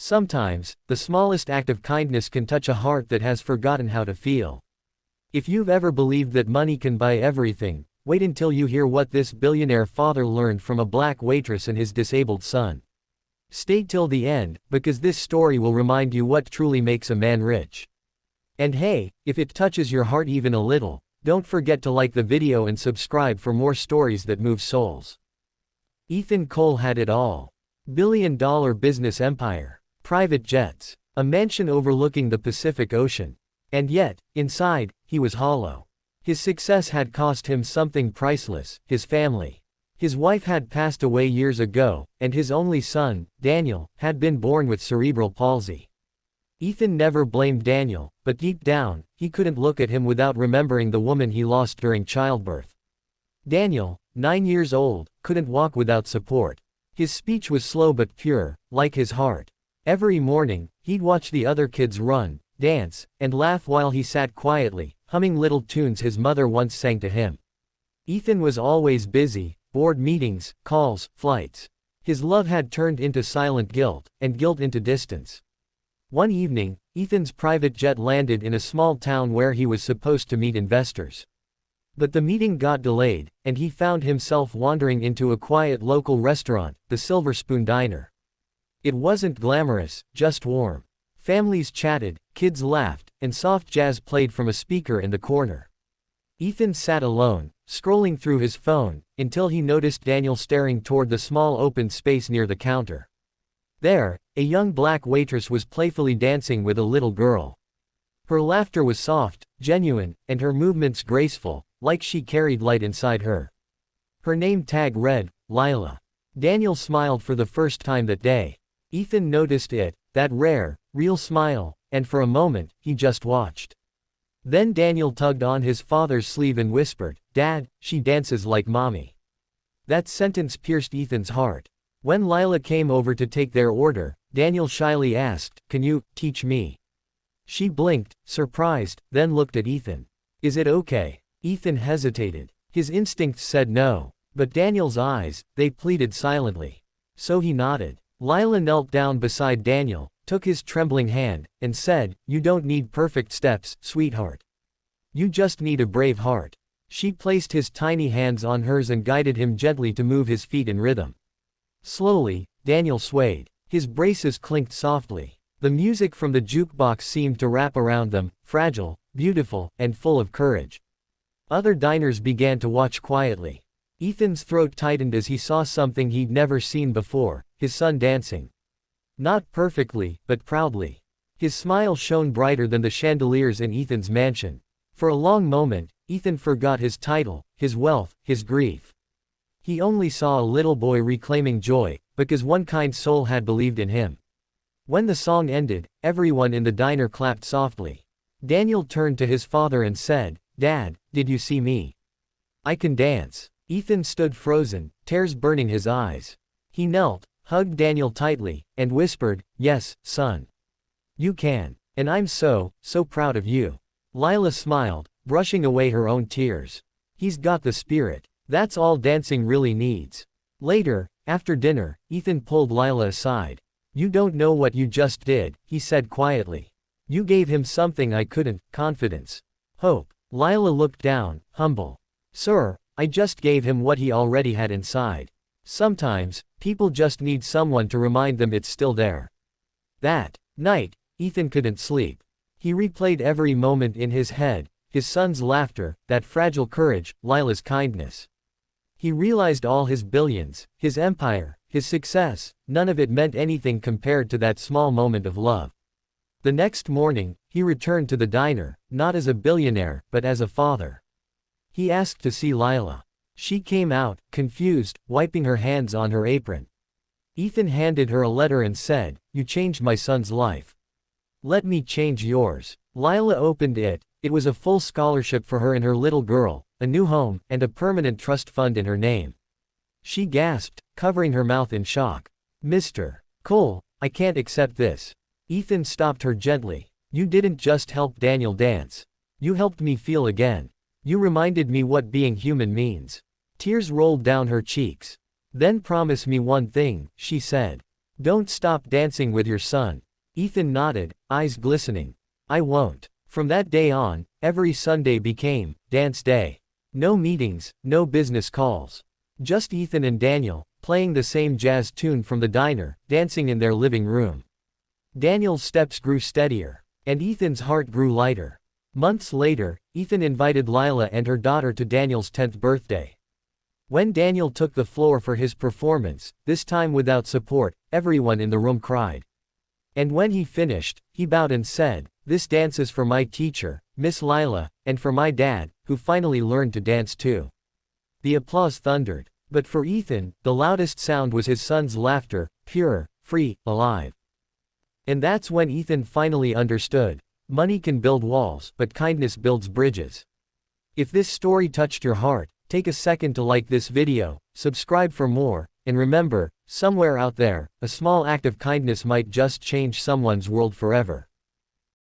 Sometimes, the smallest act of kindness can touch a heart that has forgotten how to feel. If you've ever believed that money can buy everything, wait until you hear what this billionaire father learned from a black waitress and his disabled son. Stay till the end, because this story will remind you what truly makes a man rich. And hey, if it touches your heart even a little, don't forget to like the video and subscribe for more stories that move souls. Ethan Cole had it all. Billion-dollar business empire, private jets, a mansion overlooking the Pacific Ocean. And yet, inside, he was hollow. His success had cost him something priceless, his family. His wife had passed away years ago, and his only son, Daniel, had been born with cerebral palsy. Ethan never blamed Daniel, but deep down, he couldn't look at him without remembering the woman he lost during childbirth. Daniel, 9 years old, couldn't walk without support. His speech was slow but pure, like his heart. Every morning, he'd watch the other kids run, dance, and laugh while he sat quietly, humming little tunes his mother once sang to him. Ethan was always busy, board meetings, calls, flights. His love had turned into silent guilt, and guilt into distance. One evening, Ethan's private jet landed in a small town where he was supposed to meet investors. But the meeting got delayed, and he found himself wandering into a quiet local restaurant, the Silver Spoon Diner. It wasn't glamorous, just warm. Families chatted, kids laughed, and soft jazz played from a speaker in the corner. Ethan sat alone, scrolling through his phone, until he noticed Daniel staring toward the small open space near the counter. There, a young black waitress was playfully dancing with a little girl. Her laughter was soft, genuine, and her movements graceful, like she carried light inside her. Her name tag read, Lila. Daniel smiled for the first time that day. Ethan noticed it, that rare, real smile, and for a moment, he just watched. Then Daniel tugged on his father's sleeve and whispered, "Dad, she dances like mommy." That sentence pierced Ethan's heart. When Lila came over to take their order, Daniel shyly asked, "Can you teach me?" She blinked, surprised, then looked at Ethan. "Is it okay?" Ethan hesitated. His instincts said no. But Daniel's eyes, they pleaded silently. So he nodded. Lila knelt down beside Daniel, took his trembling hand, and said, "You don't need perfect steps, sweetheart. You just need a brave heart." She placed his tiny hands on hers and guided him gently to move his feet in rhythm. Slowly, Daniel swayed. His braces clinked softly. The music from the jukebox seemed to wrap around them, fragile, beautiful, and full of courage. Other diners began to watch quietly. Ethan's throat tightened as he saw something he'd never seen before, his son dancing. Not perfectly, but proudly. His smile shone brighter than the chandeliers in Ethan's mansion. For a long moment, Ethan forgot his title, his wealth, his grief. He only saw a little boy reclaiming joy, because one kind soul had believed in him. When the song ended, everyone in the diner clapped softly. Daniel turned to his father and said, "Dad, did you see me? I can dance." Ethan stood frozen, tears burning his eyes. He knelt, hugged Daniel tightly, and whispered, "Yes, son. You can. And I'm so proud of you." Lila smiled, brushing away her own tears. "He's got the spirit. That's all dancing really needs." Later, after dinner, Ethan pulled Lila aside. "You don't know what you just did," he said quietly. "You gave him something I couldn't, confidence. Hope." Lila looked down, humble. "Sir, I just gave him what he already had inside. Sometimes, people just need someone to remind them it's still there." That night, Ethan couldn't sleep. He replayed every moment in his head, his son's laughter, that fragile courage, Lila's kindness. He realized all his billions, his empire, his success, none of it meant anything compared to that small moment of love. The next morning, he returned to the diner, not as a billionaire, but as a father. He asked to see Lila. She came out, confused, wiping her hands on her apron. Ethan handed her a letter and said, "You changed my son's life. Let me change yours." Lila opened it. It was a full scholarship for her and her little girl, a new home, and a permanent trust fund in her name. She gasped, covering her mouth in shock. "Mr. Cole, I can't accept this." Ethan stopped her gently. "You didn't just help Daniel dance. You helped me feel again. You reminded me what being human means." Tears rolled down her cheeks. "Then promise me one thing," she said. Don't stop dancing with your son. Ethan nodded, eyes glistening. I won't. From that day on, every Sunday became dance day. No meetings, no business calls. Just Ethan and Daniel, playing the same jazz tune from the diner, dancing in their living room. Daniel's steps grew steadier, and Ethan's heart grew lighter. Months later, Ethan invited Lila and her daughter to Daniel's 10th birthday. When Daniel took the floor for his performance, this time without support, everyone in the room cried. And when he finished, he bowed and said, "This dance is for my teacher, Miss Lila, and for my dad, who finally learned to dance too." The applause thundered. But for Ethan, the loudest sound was his son's laughter, pure, free, alive. And that's when Ethan finally understood. Money can build walls, but kindness builds bridges. If this story touched your heart, take a second to like this video, subscribe for more, and remember, somewhere out there, a small act of kindness might just change someone's world forever.